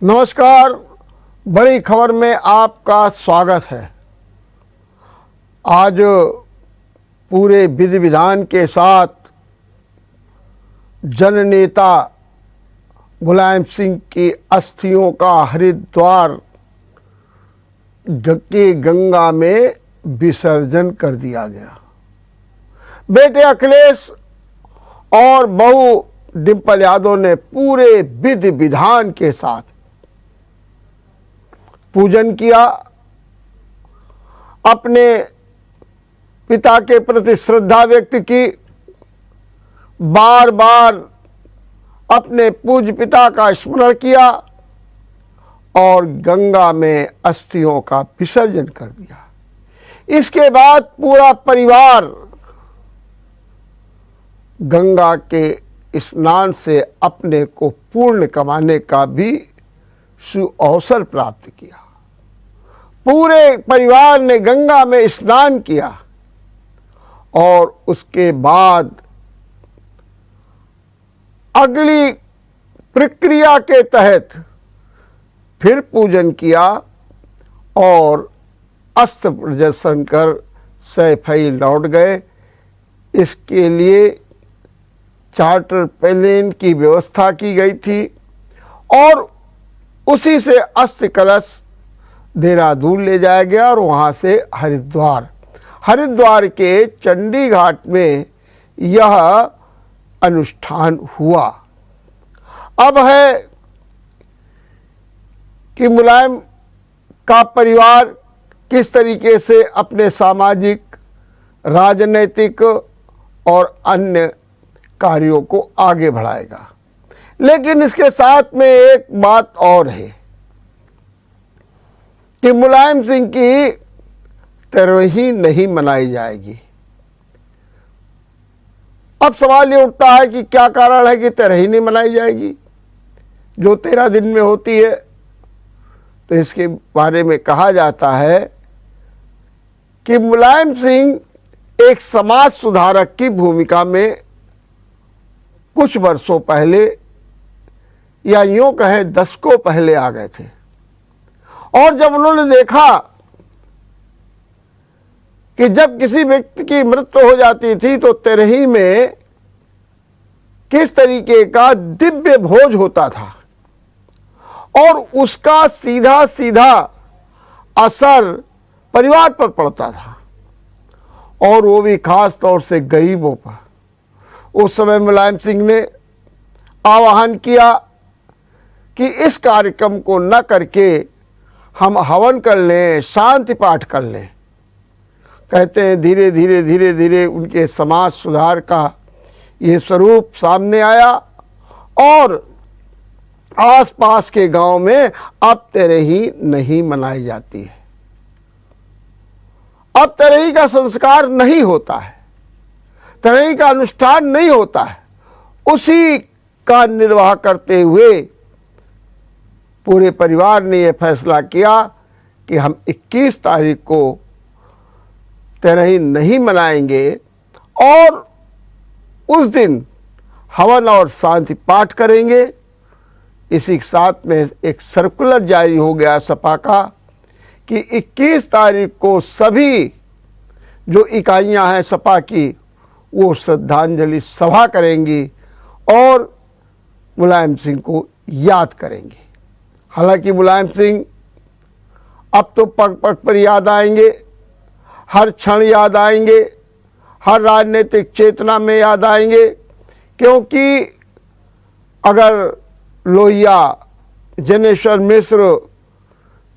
नमस्कार। बड़ी खबर में आपका स्वागत है। आज पूरे विधि विधान के साथ जननेता मुलायम सिंह की अस्थियों का हरिद्वार के गंगा में विसर्जन कर दिया गया। बेटे अखिलेश और बहू डिंपल यादव ने पूरे विधि विधान के साथ पूजन किया, अपने पिता के प्रति श्रद्धा व्यक्त की, बार बार अपने पूज्य पिता का स्मरण किया और गंगा में अस्थियों का विसर्जन कर दिया। इसके बाद पूरा परिवार गंगा के स्नान से अपने को पूर्ण कमाने का भी सुअवसर प्राप्त किया। पूरे परिवार ने गंगा में स्नान किया और उसके बाद अगली प्रक्रिया के तहत फिर पूजन किया और अस्त्र प्रदर्शन कर सैफई लौट गए। इसके लिए चार्टर प्लेन की व्यवस्था की गई थी और उसी से अस्थि कलश देहरादून ले जाया गया और वहाँ से हरिद्वार के चंडी घाट में यह अनुष्ठान हुआ। अब है कि मुलायम का परिवार किस तरीके से अपने सामाजिक, राजनीतिक और अन्य कार्यों को आगे बढ़ाएगा। लेकिन इसके साथ में एक बात और है कि मुलायम सिंह की तेरहवीं नहीं मनाई जाएगी। अब सवाल ये उठता है कि क्या कारण है कि तेरहवीं नहीं मनाई जाएगी, जो 13 दिन में होती है। तो इसके बारे में कहा जाता है कि मुलायम सिंह एक समाज सुधारक की भूमिका में कुछ वर्षों पहले या यूँ कहें दशकों पहले आ गए थे और जब उन्होंने देखा कि जब किसी व्यक्ति की मृत्यु हो जाती थी तो तेरहवीं में किस तरीके का दिव्य भोज होता था और उसका सीधा सीधा असर परिवार पर पड़ता था और वो भी खास तौर से गरीबों पर। उस समय मुलायम सिंह ने आह्वान किया कि इस कार्यक्रम को न करके हम हवन कर लें, शांति पाठ कर लें। कहते हैं धीरे धीरे उनके समाज सुधार का ये स्वरूप सामने आया और आसपास के गांव में अब तेरहवीं नहीं मनाई जाती है। अब तेरहवीं का संस्कार नहीं होता है, तेरहवीं का अनुष्ठान नहीं होता है। उसी का निर्वाह करते हुए पूरे परिवार ने यह फैसला किया कि हम 21 तारीख को तेरहवीं नहीं मनाएंगे और उस दिन हवन और शांति पाठ करेंगे। इसी के साथ में एक सर्कुलर जारी हो गया सपा का कि 21 तारीख को सभी जो इकाइयां हैं सपा की वो श्रद्धांजलि सभा करेंगी और मुलायम सिंह को याद करेंगे। हालांकि मुलायम सिंह अब तो पग पग पर याद आएंगे, हर क्षण याद आएंगे, हर राजनीतिक चेतना में याद आएंगे, क्योंकि अगर लोहिया जनेश्वर मिश्र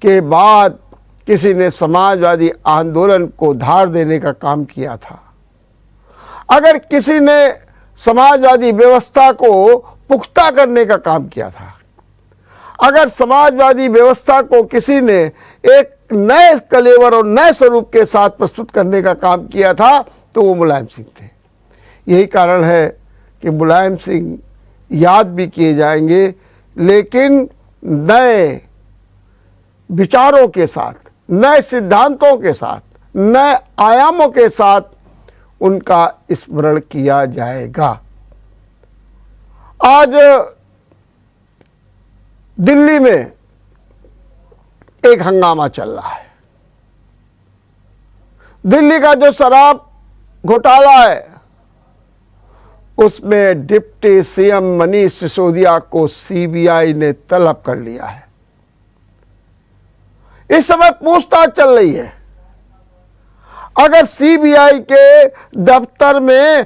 के बाद किसी ने समाजवादी आंदोलन को धार देने का काम किया था, अगर किसी ने समाजवादी व्यवस्था को पुख्ता करने का काम किया था, अगर समाजवादी व्यवस्था को किसी ने एक नए कलेवर और नए स्वरूप के साथ प्रस्तुत करने का काम किया था तो वो मुलायम सिंह थे। यही कारण है कि मुलायम सिंह याद भी किए जाएंगे, लेकिन नए विचारों के साथ, नए सिद्धांतों के साथ, नए आयामों के साथ उनका स्मरण किया जाएगा। आज दिल्ली में एक हंगामा चल रहा है। दिल्ली का जो शराब घोटाला है उसमें डिप्टी सीएम मनीष सिसोदिया को सीबीआई ने तलब कर लिया है। इस समय पूछताछ चल रही है। अगर सीबीआई के दफ्तर में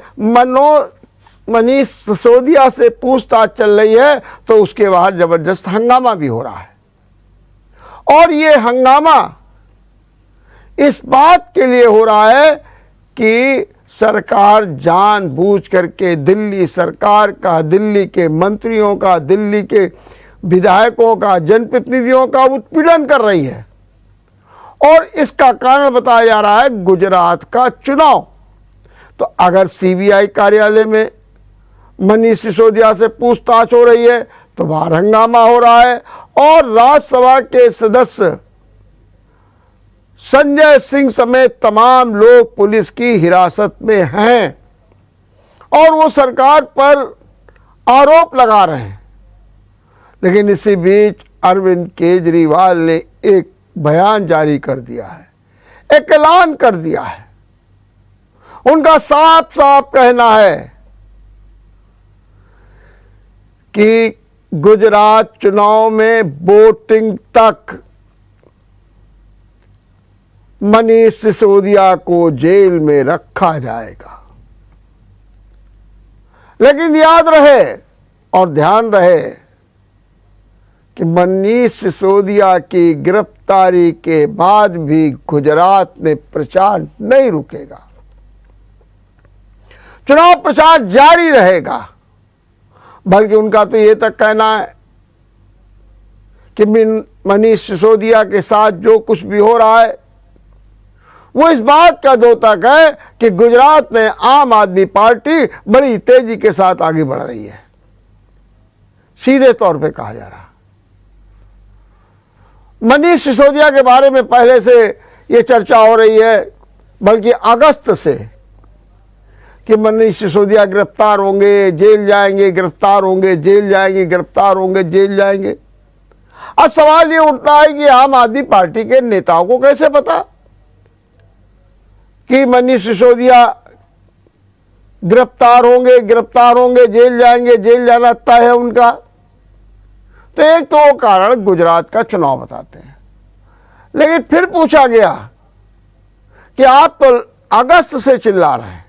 मनीष सिसोदिया से पूछताछ चल रही है तो उसके बाहर जबरदस्त हंगामा भी हो रहा है। और ये हंगामा इस बात के लिए हो रहा है कि सरकार जानबूझ करके दिल्ली सरकार का, दिल्ली के मंत्रियों का, दिल्ली के विधायकों का, जनप्रतिनिधियों का उत्पीड़न कर रही है। और इसका कारण बताया जा रहा है गुजरात का चुनाव। तो अगर सीबीआई कार्यालय में मनीष सिसोदिया से पूछताछ हो रही है तो बाहर हंगामा हो रहा है। और राज्यसभा के सदस्य संजय सिंह समेत तमाम लोग पुलिस की हिरासत में हैं और वो सरकार पर आरोप लगा रहे हैं। लेकिन इसी बीच अरविंद केजरीवाल ने एक बयान जारी कर दिया है, एक ऐलान कर दिया है। उनका साफ साफ कहना है कि गुजरात चुनाव में वोटिंग तक मनीष सिसोदिया को जेल में रखा जाएगा। लेकिन याद रहे और ध्यान रहे कि मनीष सिसोदिया की गिरफ्तारी के बाद भी गुजरात में प्रचार नहीं रुकेगा। चुनाव प्रचार जारी रहेगा। बल्कि उनका तो ये तक कहना है कि मनीष सिसोदिया के साथ जो कुछ भी हो रहा है वो इस बात का द्योतक है कि गुजरात में आम आदमी पार्टी बड़ी तेजी के साथ आगे बढ़ रही है। सीधे तौर पे कहा जा रहा। मनीष सिसोदिया के बारे में पहले से ये चर्चा हो रही है, बल्कि अगस्त से, कि मनीष सिसोदिया गिरफ्तार होंगे, जेल जाएंगे, गिरफ्तार होंगे, जेल जाएंगे, गिरफ्तार होंगे, जेल जाएंगे। अब सवाल ये उठता है कि आम आदमी पार्टी के नेताओं को कैसे पता कि मनीष सिसोदिया गिरफ्तार होंगे, जेल जाएंगे, जेल जाना तय है उनका। तो एक तो वो कारण गुजरात का चुनाव बताते हैं। लेकिन फिर पूछा गया कि आप तो अगस्त से चिल्ला रहे हैं।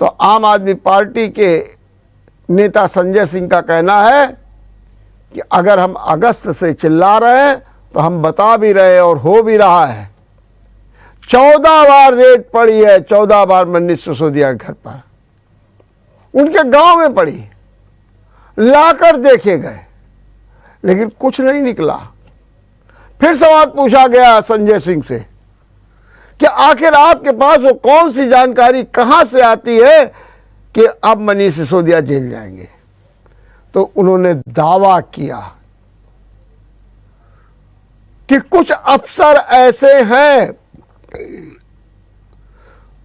तो आम आदमी पार्टी के नेता संजय सिंह का कहना है कि अगर हम अगस्त से चिल्ला रहे हैं तो हम बता भी रहे और हो भी रहा है। 14 बार रेड पड़ी है, 14 बार मनीष सिसोदिया के घर पर, उनके गांव में पड़ी, लाकर देखे गए, लेकिन कुछ नहीं निकला। फिर सवाल पूछा गया संजय सिंह से कि आखिर आपके पास वो कौन सी जानकारी कहां से आती है कि अब मनीष सिसोदिया जेल जाएंगे। तो उन्होंने दावा किया कि कुछ अफसर ऐसे हैं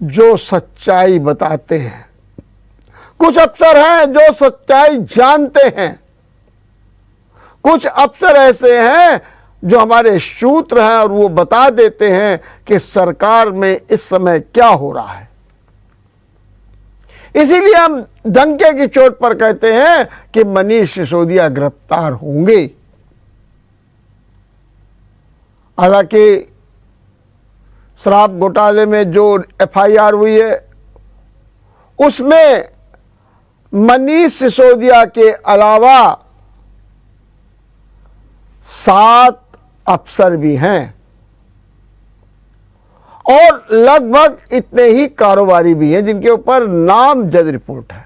जो सच्चाई बताते हैं, कुछ अफसर हैं जो सच्चाई जानते हैं, कुछ अफसर ऐसे हैं जो हमारे सूत्र हैं और वो बता देते हैं कि सरकार में इस समय क्या हो रहा है। इसीलिए हम डंके की चोट पर कहते हैं कि मनीष सिसोदिया गिरफ्तार होंगे। हालांकि शराब घोटाले में जो एफआईआर हुई है उसमें मनीष सिसोदिया के अलावा 7 अफसर भी हैं और लगभग इतने ही कारोबारी भी हैं जिनके ऊपर नामजद रिपोर्ट है।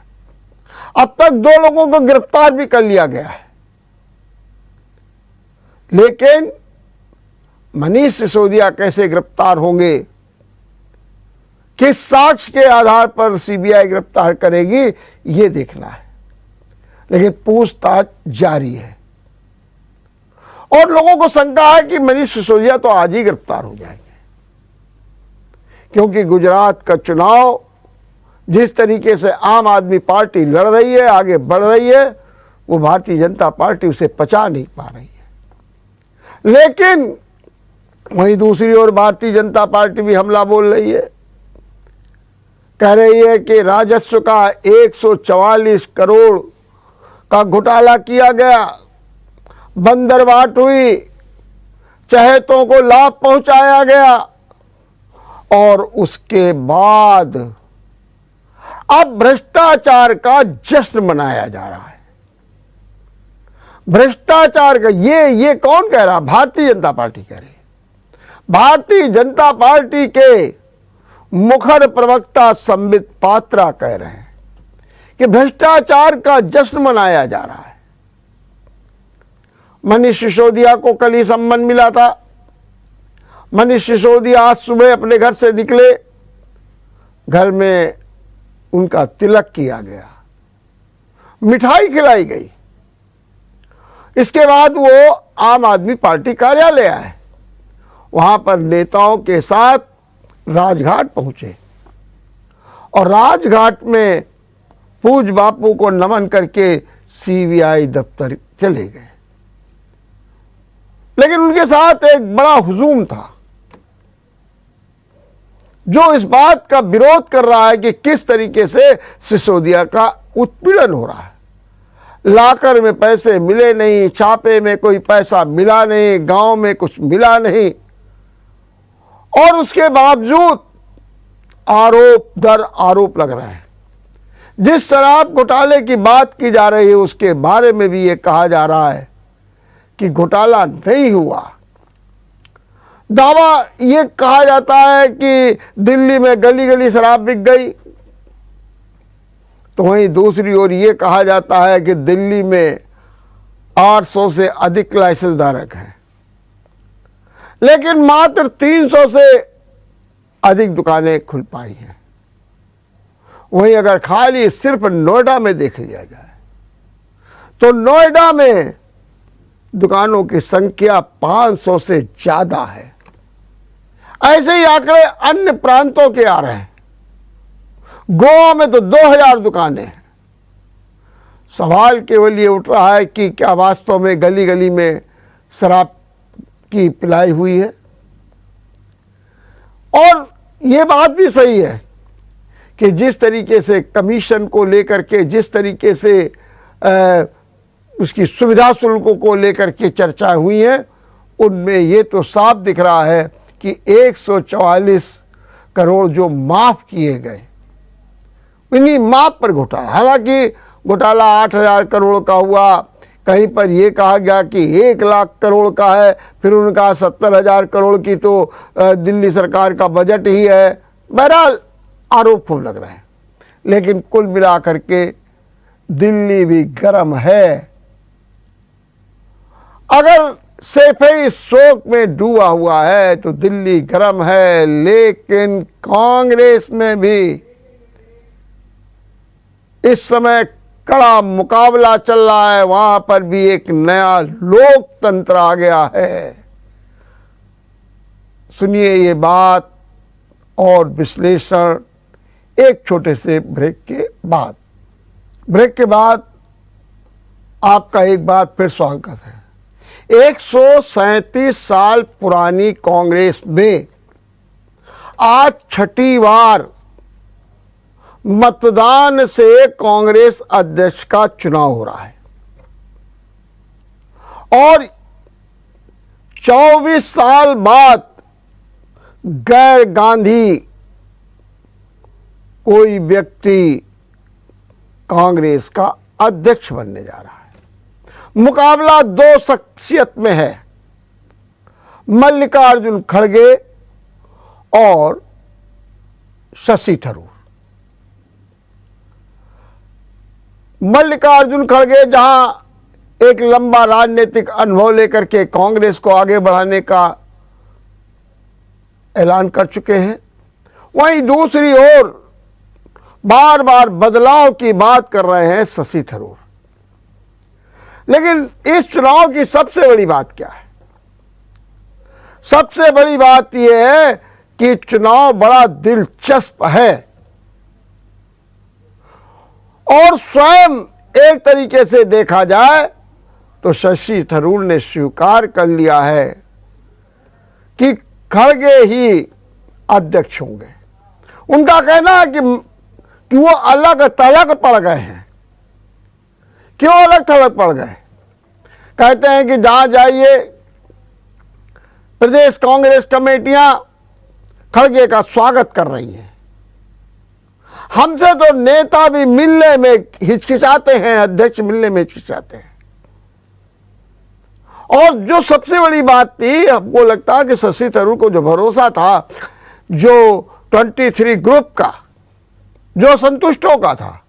अब तक 2 लोगों को गिरफ्तार भी कर लिया गया है। लेकिन मनीष सिसोदिया कैसे गिरफ्तार होंगे, किस साक्ष्य के आधार पर सीबीआई गिरफ्तार करेगी, ये देखना है। लेकिन पूछताछ जारी है और लोगों को शंका है कि मनीष सिसोदिया तो आज ही गिरफ्तार हो जाएंगे, क्योंकि गुजरात का चुनाव जिस तरीके से आम आदमी पार्टी लड़ रही है, आगे बढ़ रही है, वो भारतीय जनता पार्टी उसे पचा नहीं पा रही है। लेकिन वहीं दूसरी ओर भारतीय जनता पार्टी भी हमला बोल रही है, कह रही है कि राजस्व का 144 करोड़ का घोटाला किया गया, बंदरबाट हुई, चहेतों को लाभ पहुंचाया गया और उसके बाद अब भ्रष्टाचार का जश्न मनाया जा रहा है। भ्रष्टाचार का ये कौन कह रहा? भारतीय जनता पार्टी कह रही है। भारतीय जनता पार्टी के मुखर प्रवक्ता संबित पात्रा कह रहे हैं कि भ्रष्टाचार का जश्न मनाया जा रहा है। मनीष सिसोदिया को कल ही सम्मान मिला था। मनीष सिसोदिया आज सुबह अपने घर से निकले, घर में उनका तिलक किया गया, मिठाई खिलाई गई। इसके बाद वो आम आदमी पार्टी कार्यालय आए, वहां पर नेताओं के साथ राजघाट पहुंचे और राजघाट में पूज्य बापू को नमन करके सीबीआई दफ्तर चले गए। लेकिन उनके साथ एक बड़ा हुजूम था जो इस बात का विरोध कर रहा है कि किस तरीके से सिसोदिया का उत्पीड़न हो रहा है। लाकर में पैसे मिले नहीं, छापे में कोई पैसा मिला नहीं, गांव में कुछ मिला नहीं, और उसके बावजूद आरोप दर आरोप लग रहे हैं। जिस शराब घोटाले की बात की जा रही है उसके बारे में भी ये कहा जा रहा है कि घोटाला नहीं हुआ। दावा ये कहा जाता है कि दिल्ली में गली गली शराब बिक गई, तो वहीं दूसरी ओर ये कहा जाता है कि दिल्ली में 800 से अधिक लाइसेंस धारक हैं, लेकिन मात्र 300 से अधिक दुकानें खुल पाई हैं। वहीं अगर खाली सिर्फ नोएडा में देख लिया जाए तो नोएडा में दुकानों की संख्या 500 से ज्यादा है। ऐसे ही आंकड़े अन्य प्रांतों के आ रहे हैं। गोवा में तो 2000 दुकानें हैं। सवाल केवल ये उठ रहा है कि क्या वास्तव में गली गली में शराब की पिलाई हुई है? और ये बात भी सही है कि जिस तरीके से कमीशन को लेकर के, जिस तरीके से उसकी सुविधा शुल्कों को लेकर के चर्चा हुई है, उनमें ये तो साफ दिख रहा है कि 144 करोड़ जो माफ किए गए, इन्हीं माफ पर घोटाला। हालांकि घोटाला 8000 करोड़ का हुआ, कहीं पर यह कहा गया कि 1 लाख करोड़ का है, फिर उन्होंने कहा 70,000 करोड़ की तो दिल्ली सरकार का बजट ही है। बहरहाल आरोप खूब लग रहे हैं, लेकिन कुल मिलाकर के दिल्ली भी गर्म है। अगर सैफई शोक में डूबा हुआ है तो दिल्ली गर्म है, लेकिन कांग्रेस में भी इस समय कड़ा मुकाबला चल रहा है। वहां पर भी एक नया लोकतंत्र आ गया है। सुनिए ये बात और विश्लेषण एक छोटे से ब्रेक के बाद। ब्रेक के बाद आपका एक बार फिर स्वागत है। 137 साल पुरानी कांग्रेस में आज छठी बार मतदान से कांग्रेस अध्यक्ष का चुनाव हो रहा है और 24 साल बाद गैर गांधी कोई व्यक्ति कांग्रेस का अध्यक्ष बनने जा रहा है। मुकाबला 2 शख्सियत में है, मल्लिकार्जुन खड़गे और शशि थरूर। मल्लिकार्जुन खड़गे जहां एक लंबा राजनीतिक अनुभव लेकर के कांग्रेस को आगे बढ़ाने का ऐलान कर चुके हैं, वहीं दूसरी ओर बार बार बदलाव की बात कर रहे हैं शशि थरूर। लेकिन इस चुनाव की सबसे बड़ी बात क्या है? सबसे बड़ी बात यह है कि चुनाव बड़ा दिलचस्प है और स्वयं एक तरीके से देखा जाए तो शशि थरूर ने स्वीकार कर लिया है कि खड़गे ही अध्यक्ष होंगे। उनका कहना है कि वो अलग थलग पड़ गए हैं। क्यों अलग थलग पड़ गए? कहते हैं कि जहां जाइए प्रदेश कांग्रेस कमेटियां खड़गे का स्वागत कर रही हैं। हमसे तो नेता भी मिलने में हिचकिचाते हैं, अध्यक्ष मिलने में हिचकिचाते हैं। और जो सबसे बड़ी बात थी, हमको लगता है कि शशि थरूर को जो भरोसा था, जो 23 ग्रुप का, जो संतुष्टों का था,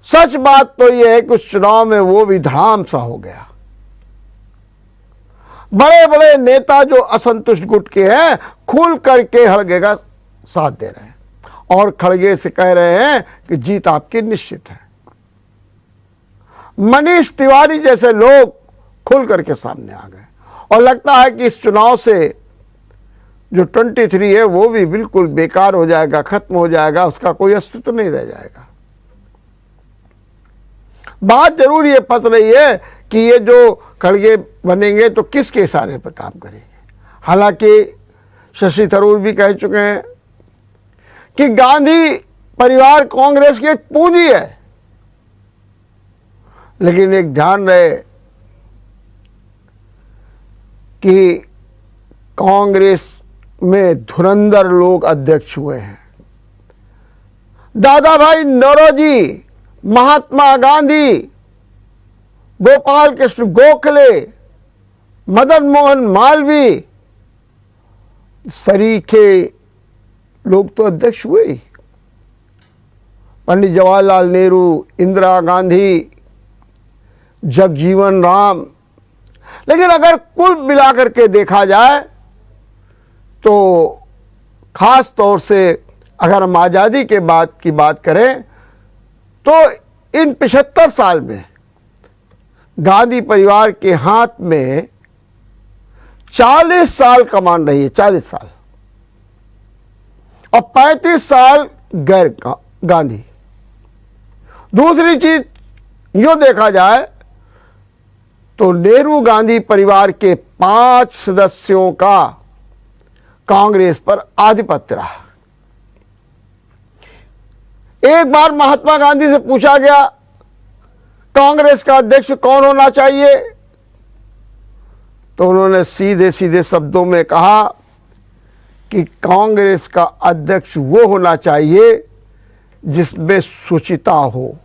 सच बात तो यह है कि उस चुनाव में वो भी धड़ाम सा हो गया। बड़े बड़े नेता जो असंतुष्ट गुट के हैं खुल करके खड़गे का साथ दे रहे हैं और खड़गे से कह रहे हैं कि जीत आपकी निश्चित है। मनीष तिवारी जैसे लोग खुल करके सामने आ गए और लगता है कि इस चुनाव से जो 23 है वो भी बिल्कुल बेकार हो जाएगा, खत्म हो जाएगा, उसका कोई अस्तित्व नहीं रह जाएगा। बात जरूर ये फंस रही है कि ये जो खड़गे बनेंगे तो किसके इशारे पर काम करेंगे। हालांकि शशि थरूर भी कह चुके हैं कि गांधी परिवार कांग्रेस की एक पूंजी है, लेकिन एक ध्यान रहे कि कांग्रेस में धुरंधर लोग अध्यक्ष हुए हैं। दादा भाई नौरोजी, महात्मा गांधी, गोपाल कृष्ण गोखले, मदन मोहन मालवीय, सरीखे लोग तो अध्यक्ष हुए ही। पंडित जवाहरलाल नेहरू, इंदिरा गांधी, जगजीवन राम। लेकिन अगर कुल मिलाकर के देखा जाए तो खास तौर से अगर हम आज़ादी के बाद की बात करें तो इन 75 साल में गांधी परिवार के हाथ में 40 साल कमान रही है, 40 साल, और 35 साल गैर गांधी। दूसरी चीज यूं देखा जाए तो नेहरू गांधी परिवार के 5 सदस्यों का कांग्रेस पर आधिपत्य रहा। एक बार महात्मा गांधी से पूछा गया कांग्रेस का अध्यक्ष कौन होना चाहिए, तो उन्होंने सीधे सीधे शब्दों में कहा कि कांग्रेस का अध्यक्ष वो होना चाहिए जिसमें शुचिता हो,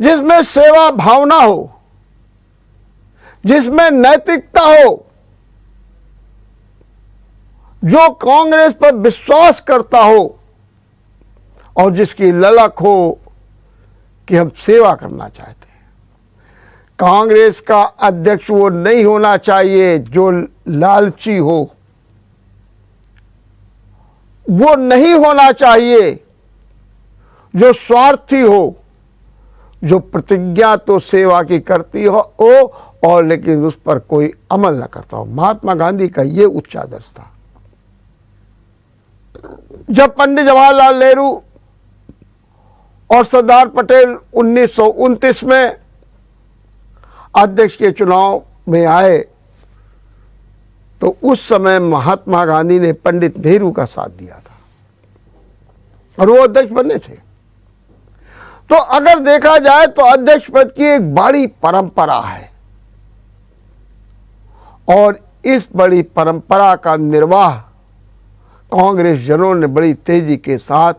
जिसमें सेवा भावना हो, जिसमें नैतिकता हो, जो कांग्रेस पर विश्वास करता हो और जिसकी ललक हो कि हम सेवा करना चाहते हैं। कांग्रेस का अध्यक्ष वो नहीं होना चाहिए जो लालची हो, वो नहीं होना चाहिए जो स्वार्थी हो, जो प्रतिज्ञा तो सेवा की करती हो और लेकिन उस पर कोई अमल न करता हो। महात्मा गांधी का ये उच्च आदर्श था। जब पंडित जवाहरलाल नेहरू और सरदार पटेल 1929 में अध्यक्ष के चुनाव में आए तो उस समय महात्मा गांधी ने पंडित नेहरू का साथ दिया था और वो अध्यक्ष बने थे। तो अगर देखा जाए तो अध्यक्ष पद की एक बड़ी परंपरा है और इस बड़ी परंपरा का निर्वाह कांग्रेस जनों ने बड़ी तेजी के साथ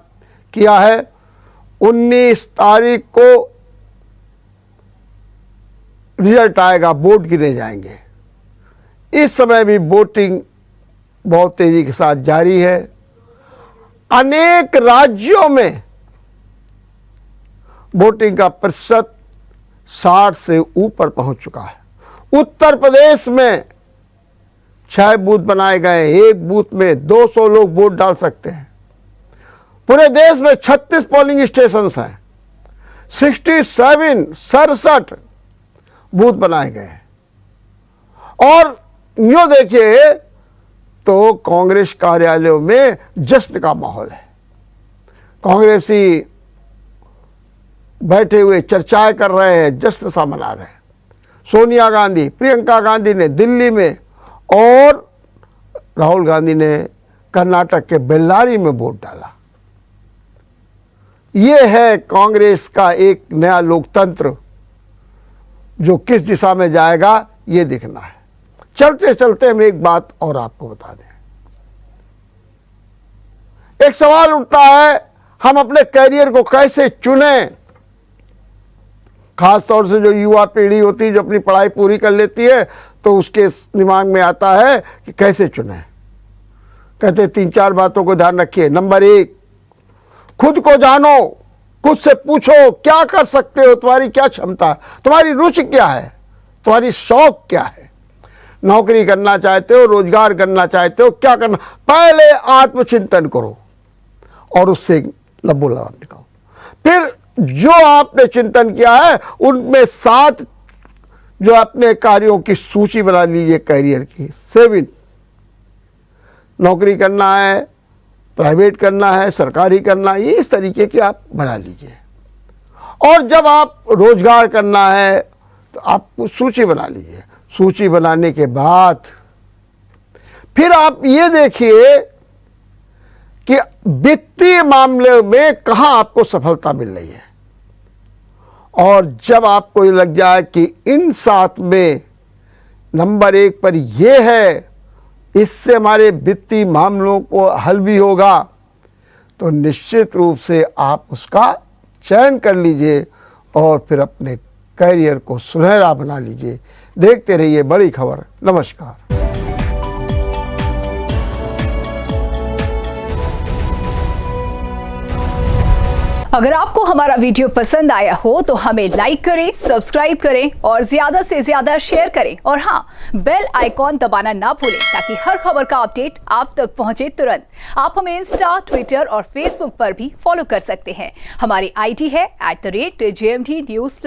किया है। 19 तारीख को रिजल्ट आएगा, वोट गिने जाएंगे। इस समय भी वोटिंग बहुत तेजी के साथ जारी है। अनेक राज्यों में वोटिंग का प्रतिशत 60 से ऊपर पहुंच चुका है। उत्तर प्रदेश में 6 बूथ बनाए गए, एक बूथ में 200 लोग वोट डाल सकते हैं। पूरे देश में 36 पोलिंग स्टेशन हैं, 67 बूथ बनाए गए हैं। और यूं देखिए तो कांग्रेस कार्यालयों में जश्न का माहौल है। कांग्रेसी बैठे हुए चर्चाएं कर रहे हैं, जश्न सा मना रहे हैं। सोनिया गांधी, प्रियंका गांधी ने दिल्ली में और राहुल गांधी ने कर्नाटक के बेल्लारी में वोट डाला। ये है कांग्रेस का एक नया लोकतंत्र जो किस दिशा में जाएगा, ये देखना है। चलते चलते हम एक बात और आपको बता दें। एक सवाल उठता है, हम अपने कैरियर को कैसे चुनें। खास तौर से जो युवा पीढ़ी होती है, जो अपनी पढ़ाई पूरी कर लेती है, तो उसके दिमाग में आता है कि कैसे चुनें। कहते 3-4 बातों को ध्यान रखिए। नंबर 1, खुद को जानो, खुद से पूछो क्या कर सकते हो, तुम्हारी क्या क्षमता है, तुम्हारी रुचि क्या है, तुम्हारी शौक क्या है। नौकरी करना चाहते हो, रोजगार करना चाहते हो, क्या करना, पहले आत्मचिंतन करो और उससे लबोलबाब निकालो। फिर जो आपने चिंतन किया है उनमें 7 जो अपने कार्यों की सूची बना लीजिए कैरियर की। 7 नौकरी करना है, प्राइवेट करना है, सरकारी करना है, ये इस तरीके की आप बना लीजिए। और जब आप रोजगार करना है तो आप सूची बना लीजिए। सूची बनाने के बाद फिर आप ये देखिए कि वित्तीय मामले में कहाँ आपको सफलता मिल रही है। और जब आपको ये लग जाए कि इन 7 में नंबर 1 पर ये है, इससे हमारे वित्तीय मामलों को हल भी होगा, तो निश्चित रूप से आप उसका चयन कर लीजिए और फिर अपने कैरियर को सुनहरा बना लीजिए। देखते रहिए बड़ी खबर। नमस्कार। अगर आपको हमारा वीडियो पसंद आया हो तो हमें लाइक करें, सब्सक्राइब करें और ज्यादा से ज्यादा शेयर करें। और हाँ, बेल आइकॉन दबाना ना भूलें ताकि हर खबर का अपडेट आप तक पहुंचे तुरंत। आप हमें इंस्टा, ट्विटर और फेसबुक पर भी फॉलो कर सकते हैं। हमारी आईडी है @JMT News।